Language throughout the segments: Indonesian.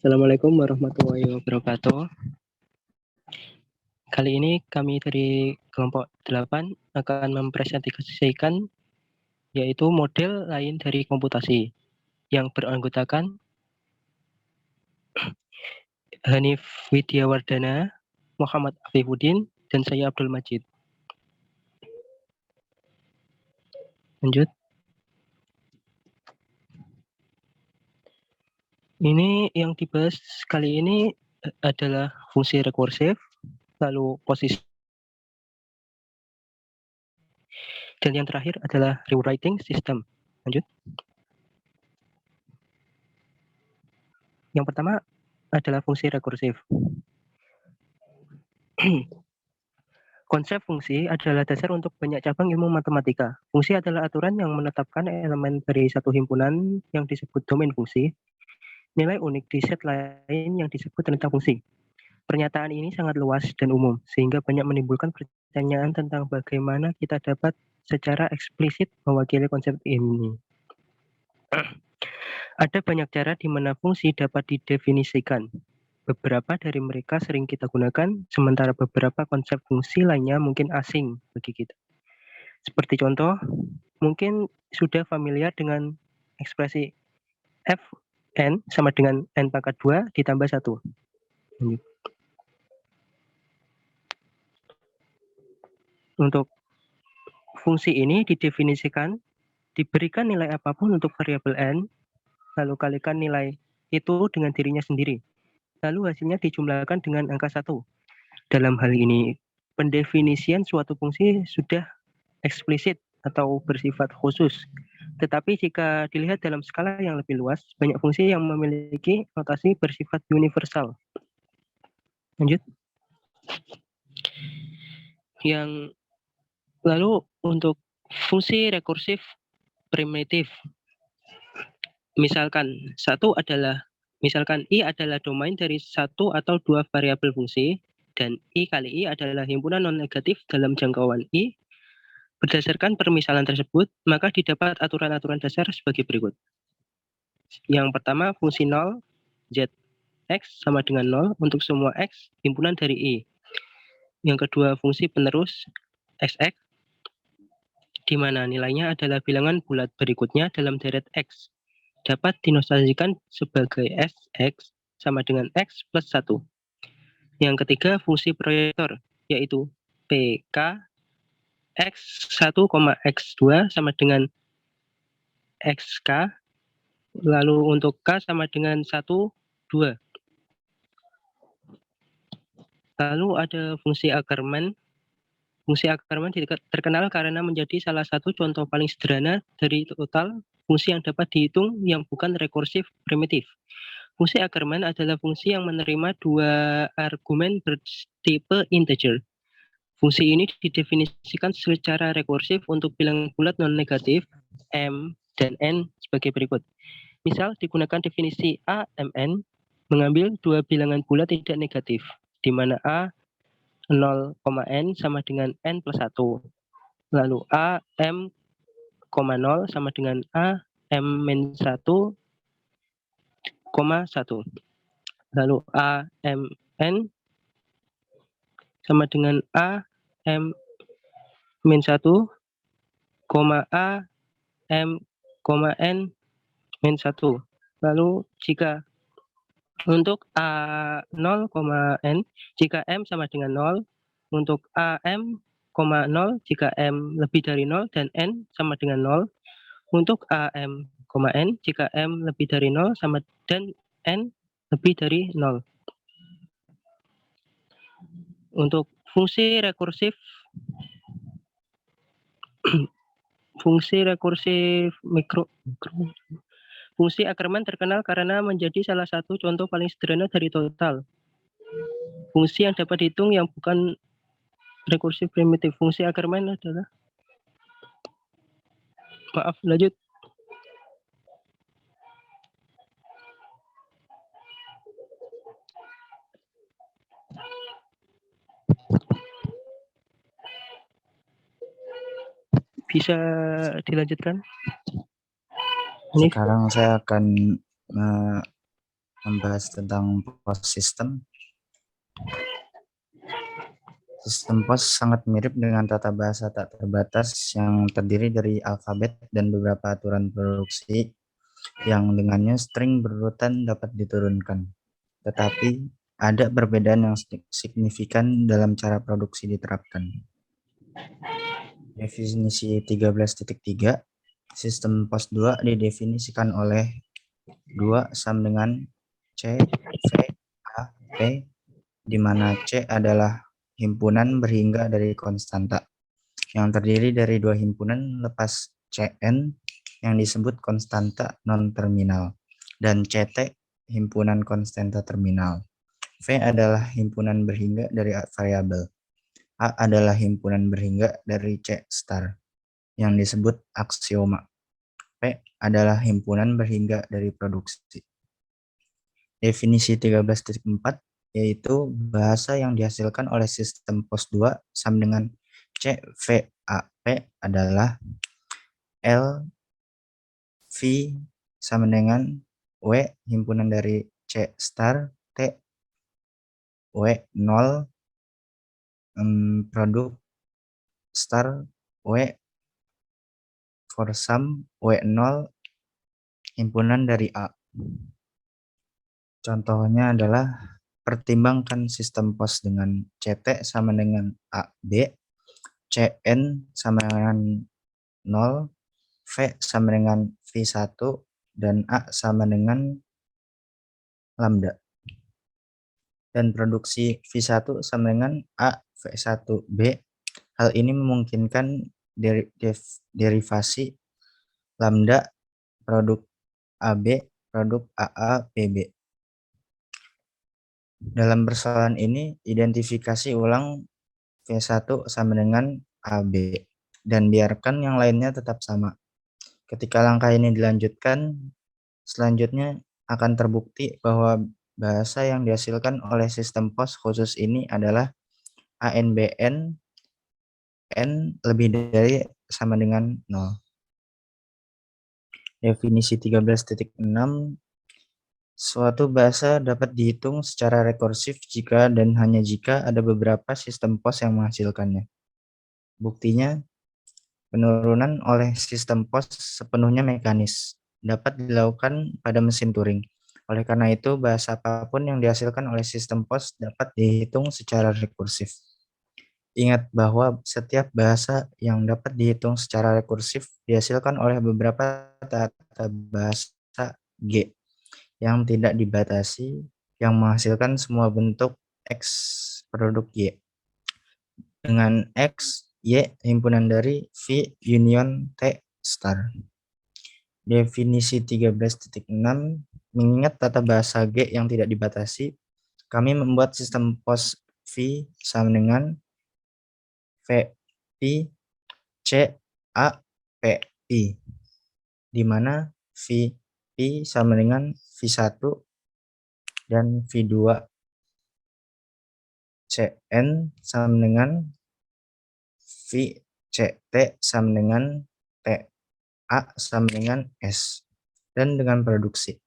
Assalamualaikum warahmatullahi wabarakatuh. Kali ini kami dari kelompok 8 akan mempresentasikan yaitu model lain dari komputasi yang beranggotakan Hanif Widiawardana, Muhammad Afifuddin, dan saya Abdul Majid. Lanjut. Ini yang dibahas kali ini adalah fungsi rekursif, lalu posisi, dan yang terakhir adalah rewriting system. Lanjut. Yang pertama adalah fungsi rekursif. Konsep fungsi adalah dasar untuk banyak cabang ilmu matematika. Fungsi adalah aturan yang menetapkan elemen dari satu himpunan yang disebut domain fungsi, nilai unik di set lain yang disebut tentang fungsi. Pernyataan ini sangat luas dan umum, sehingga banyak menimbulkan pertanyaan tentang bagaimana kita dapat secara eksplisit mewakili konsep ini. Ada banyak cara di mana fungsi dapat didefinisikan. Beberapa dari mereka sering kita gunakan, sementara beberapa konsep fungsi lainnya mungkin asing bagi kita. Seperti contoh, mungkin sudah familiar dengan ekspresi Fn sama dengan n pangkat 2 ditambah 1. Untuk fungsi ini didefinisikan, diberikan nilai apapun untuk variabel n, lalu kalikan nilai itu dengan dirinya sendiri. Lalu hasilnya dijumlahkan dengan angka 1. Dalam hal ini, pendefinisian suatu fungsi sudah eksplisit atau bersifat khusus. Tetapi jika dilihat dalam skala yang lebih luas, banyak fungsi yang memiliki notasi bersifat universal. Lanjut. Yang lalu untuk fungsi rekursif primitif, misalkan I adalah domain dari satu atau dua variabel fungsi, dan I kali I adalah himpunan non-negatif dalam jangkauan I. Berdasarkan permisalan tersebut, maka didapat aturan-aturan dasar sebagai berikut. Yang pertama, fungsi 0, Zx sama dengan 0 untuk semua X himpunan dari I. Yang kedua, fungsi penerus Xx, di mana nilainya adalah bilangan bulat berikutnya dalam deret X. Dapat dinostalisikan sebagai Sx sama dengan X plus 1. Yang ketiga, fungsi proyektor, yaitu Pk X1, X2 sama dengan Xk, lalu untuk K sama dengan 1, 2. Lalu ada fungsi Ackermann. Fungsi Ackermann terkenal karena menjadi salah satu contoh paling sederhana dari total fungsi yang dapat dihitung yang bukan rekursif primitif. Fungsi Ackermann adalah fungsi yang menerima dua argumen bertipe integer. Fungsi ini didefinisikan secara rekursif untuk bilangan bulat non-negatif m dan n sebagai berikut. Misal digunakan definisi a mn mengambil dua bilangan bulat tidak negatif, di mana a 0, n sama dengan n plus 1. Lalu a m, 0 sama dengan a m min 1, 1. Lalu a m n sama dengan a m min 1, a m, n min 1. Lalu jika untuk A0, N, jika M sama dengan 0, untuk AM, 0, jika M lebih dari 0 dan N sama dengan 0, untuk AM, N, jika M lebih dari 0 sama dan N lebih dari 0. Untuk fungsi rekursif mikro. Fungsi Ackermann terkenal karena menjadi salah satu contoh paling sederhana dari total fungsi yang dapat dihitung yang bukan rekursif primitif. Fungsi Ackermann adalah, maaf, lanjut. Bisa dilanjutkan? Sekarang saya akan membahas tentang POS system. Sistem POS sangat mirip dengan tata bahasa tak terbatas yang terdiri dari alfabet dan beberapa aturan produksi yang dengannya string berurutan dapat diturunkan. Tetapi ada perbedaan yang signifikan dalam cara produksi diterapkan. Definisi 13.3, sistem POS 2 didefinisikan oleh 2 sama dengan C, V, A, P, di mana C adalah himpunan berhingga dari konstanta, yang terdiri dari 2 himpunan lepas Cn yang disebut konstanta non-terminal, dan Ct himpunan konstanta terminal. V adalah himpunan berhingga dari variabel. A adalah himpunan berhingga dari C star, yang disebut aksioma. P adalah himpunan berhingga dari produksi. Definisi 13.4 yaitu bahasa yang dihasilkan oleh sistem POS 2 sama dengan CVAP adalah L, V sama dengan W himpunan dari C star, T, W0, produk star, W for sum, W0 himpunan dari A. Contohnya adalah pertimbangkan sistem POS dengan CT sama dengan AB, CN sama dengan 0, V sama dengan V1, dan A sama dengan lambda. Dan produksi V1 sama dengan A V1B. Hal ini memungkinkan derivasi lambda produk AB, produk AA, PB. Dalam persoalan ini, identifikasi ulang V1 sama dengan AB, dan biarkan yang lainnya tetap sama. Ketika langkah ini dilanjutkan, selanjutnya akan terbukti bahwa bahasa yang dihasilkan oleh sistem POS khusus ini adalah ANBN N lebih dari sama dengan 0. Definisi 13.6, suatu bahasa dapat dihitung secara rekursif jika dan hanya jika ada beberapa sistem POS yang menghasilkannya. Buktinya, penurunan oleh sistem POS sepenuhnya mekanis, dapat dilakukan pada mesin Turing. Oleh karena itu, bahasa apapun yang dihasilkan oleh sistem POS dapat dihitung secara rekursif. Ingat bahwa setiap bahasa yang dapat dihitung secara rekursif dihasilkan oleh beberapa tata bahasa G yang tidak dibatasi yang menghasilkan semua bentuk X produk Y. Dengan X, Y himpunan dari V union T star. Definisi 13.6, mengingat tata bahasa G yang tidak dibatasi, kami membuat sistem POS V sama dengan V, P, C, A, P, I, di mana V, P sama dengan V1 dan V2, Cn sama dengan V, Ct sama dengan T, A sama dengan S, dan dengan produksi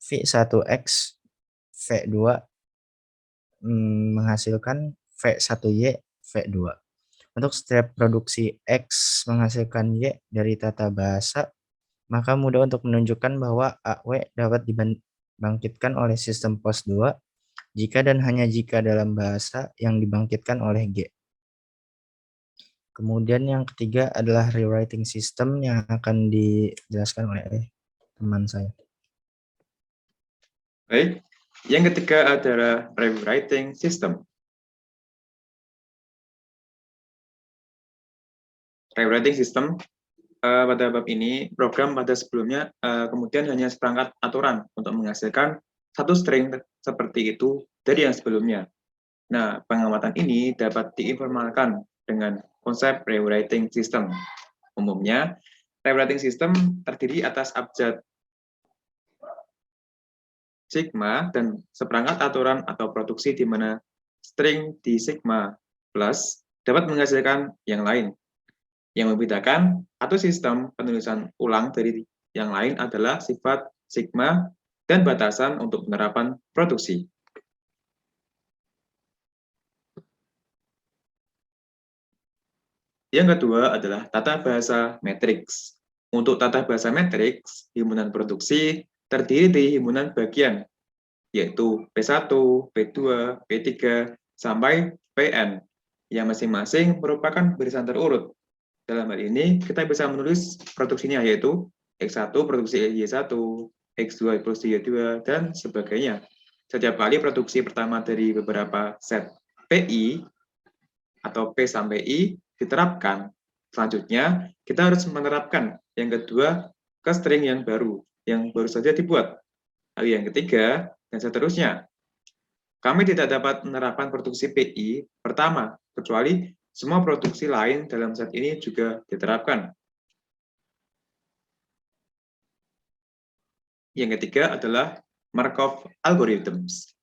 V1X, V2 menghasilkan V1Y, V2. Untuk setiap produksi X menghasilkan Y dari tata bahasa, maka mudah untuk menunjukkan bahwa AW dapat dibangkitkan oleh sistem POS 2 jika dan hanya jika dalam bahasa yang dibangkitkan oleh G. Kemudian yang ketiga adalah rewriting system yang akan dijelaskan oleh teman saya. Baik, yang ketiga adalah rewriting system. Rewriting system pada bab ini, program pada sebelumnya kemudian hanya seperangkat aturan untuk menghasilkan satu string seperti itu dari yang sebelumnya. Nah, pengamatan ini dapat diinformalkan dengan konsep rewriting system. Umumnya, rewriting system terdiri atas abjad sigma dan seperangkat aturan atau produksi di mana string di sigma plus dapat menghasilkan yang lain. Yang membedakan satu sistem penulisan ulang dari yang lain adalah sifat sigma dan batasan untuk penerapan produksi. Yang kedua adalah tata bahasa matriks. Untuk tata bahasa matriks, himpunan produksi terdiri dari himpunan bagian, yaitu P1, P2, P3, sampai Pn, yang masing-masing merupakan barisan terurut. Dalam hal ini, kita bisa menulis produksinya, yaitu X1 produksi Y1, X2 produksi Y2, dan sebagainya. Setiap kali produksi pertama dari beberapa set PI, atau P sampai I, diterapkan. Selanjutnya, kita harus menerapkan yang kedua ke string yang baru saja dibuat. Lalu yang ketiga, dan seterusnya. Kami tidak dapat menerapkan produksi PI pertama, kecuali semua produksi lain dalam set ini juga diterapkan. Yang ketiga adalah Markov algorithms.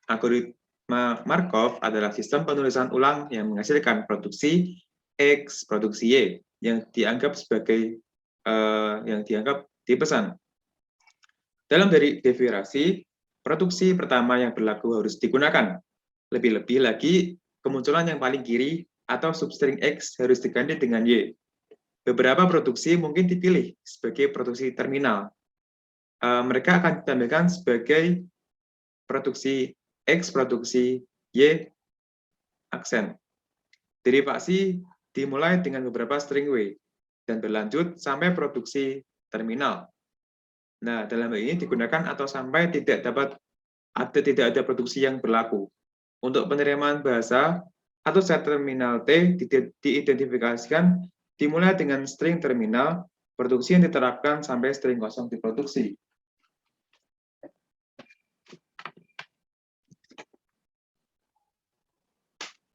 Algoritma Markov adalah sistem penulisan ulang yang menghasilkan produksi X, produksi Y, yang dianggap sebagai dipesan. Dalam derivasi, produksi pertama yang berlaku harus digunakan. Lebih-lebih lagi, kemunculan yang paling kiri atau substring X harus diganti dengan Y. Beberapa produksi mungkin dipilih sebagai produksi terminal. Mereka akan ditampilkan sebagai produksi X, produksi Y, aksen. Derivasi dimulai dengan beberapa string W dan berlanjut sampai produksi terminal. Nah, dalam hal ini digunakan atau sampai tidak ada produksi yang berlaku. Untuk penerimaan bahasa atau set terminal T diidentifikasikan dimulai dengan string terminal, produksi yang diterapkan sampai string kosong diproduksi.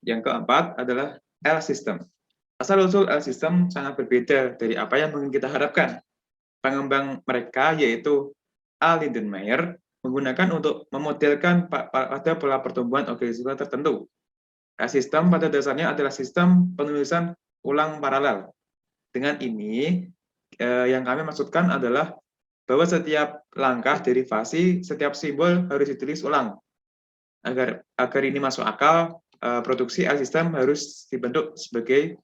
Yang keempat adalah L-system. Asal-usul L-system sangat berbeda dari apa yang mungkin kita harapkan. Pengembang mereka yaitu A. Lindenmayer menggunakan untuk memodelkan pada pola pertumbuhan organisme tertentu. L-system pada dasarnya adalah sistem penulisan ulang paralel. Dengan ini, yang kami maksudkan adalah bahwa setiap langkah derivasi, setiap simbol harus ditulis ulang. Agar ini masuk akal, produksi L-system harus dibentuk sebagai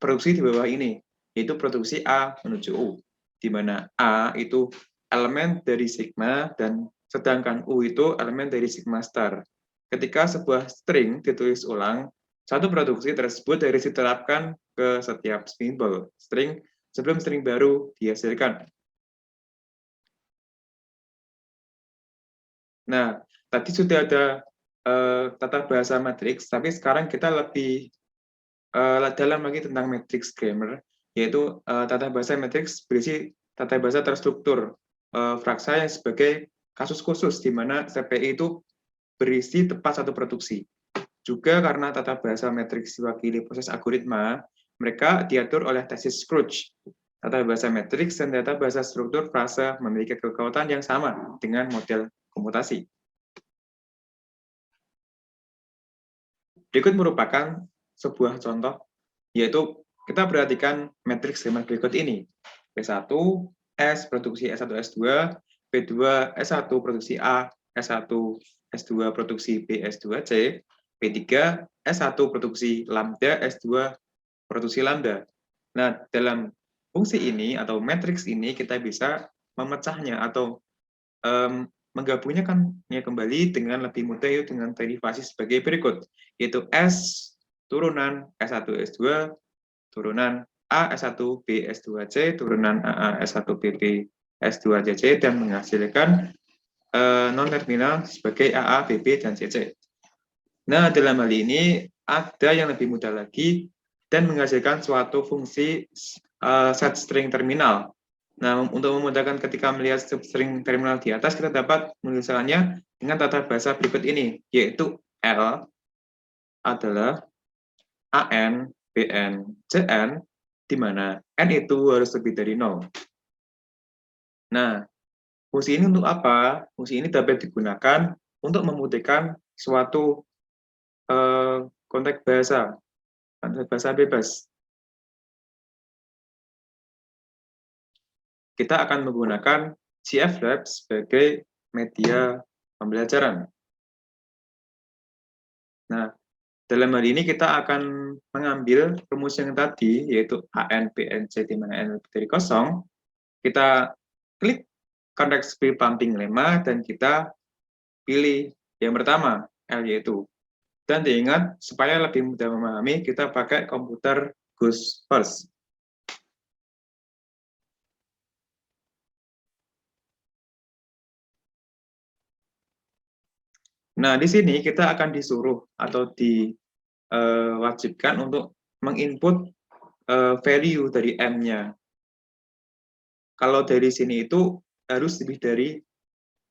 produksi di bawah ini, yaitu produksi A menuju U, di mana A itu elemen dari sigma dan sedangkan U itu elemen dari sigma star. Ketika sebuah string ditulis ulang, satu produksi tersebut harus diterapkan ke setiap simbol string sebelum string baru dihasilkan. Nah, tadi sudah ada tata bahasa matriks, tapi sekarang kita lebih dalam lagi tentang matrix grammar, yaitu tata bahasa matrix berisi tata bahasa terstruktur fraksa yang sebagai kasus khusus di mana CPI itu berisi tepat satu produksi. Juga karena tata bahasa matrix diwakili proses algoritma, mereka diatur oleh tesis Scrooge. Tata bahasa matrix dan tata bahasa struktur frasa memiliki kekuatan yang sama dengan model komutasi. Berikut merupakan sebuah contoh, yaitu kita perhatikan matriks skema berikut ini. P1, S, produksi S1, S2, P2, S1, produksi A, S1, S2, produksi B, S2, C, P3, S1, produksi lambda, S2, produksi lambda. Nah, dalam fungsi ini atau matriks ini kita bisa memecahnya atau menggabungnya kembali dengan lebih mudah yaitu dengan derivasi sebagai berikut, yaitu S turunan S1 S2 turunan A S1 B S2C turunan AA S1 BB S2CC dan menghasilkan non-terminal sebagai AA, BB, dan CC. Nah, dalam hal ini ada yang lebih mudah lagi dan menghasilkan suatu fungsi set string terminal. Nah, untuk memudahkan ketika melihat string terminal di atas, kita dapat menuliskannya dengan tata bahasa berikut ini, yaitu L adalah AN, BN, CN, di mana N itu harus lebih dari 0. Nah, fungsi ini untuk apa? Fungsi ini dapat digunakan untuk memudahkan suatu konteks bahasa bebas. kita akan menggunakan GFLab sebagai media pembelajaran. Nah, dalam hal ini kita akan mengambil rumus yang tadi, yaitu AN, BN, C, di mana N lebih dari 0. Kita klik context free pumping lemma, dan kita pilih yang pertama, L yaitu. Dan diingat, supaya lebih mudah memahami, kita pakai komputer goes first. Nah, di sini kita akan disuruh atau diwajibkan untuk menginput value dari M-nya. Kalau dari sini itu harus lebih dari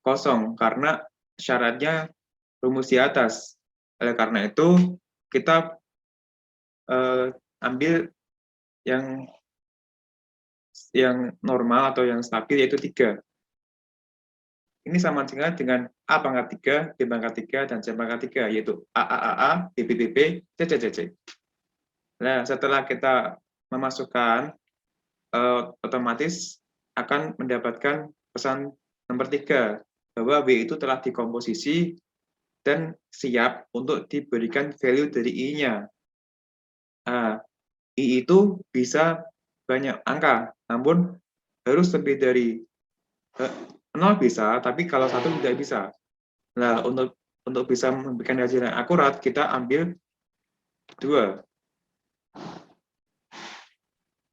0, karena syaratnya rumus di atas. Oleh karena itu, kita ambil yang normal atau yang stabil, yaitu 3. Ini sama dengan A pangkat 3, B pangkat 3, dan C pangkat 3, yaitu A, B, C. Nah, setelah kita memasukkan, otomatis akan mendapatkan pesan nomor 3, bahwa B itu telah dikomposisi dan siap untuk diberikan value dari I-nya. Nah, I itu bisa banyak angka, namun harus lebih dari 0 bisa, tapi kalau 1 tidak bisa. Nah, untuk bisa memberikan hasil yang akurat, kita ambil 2.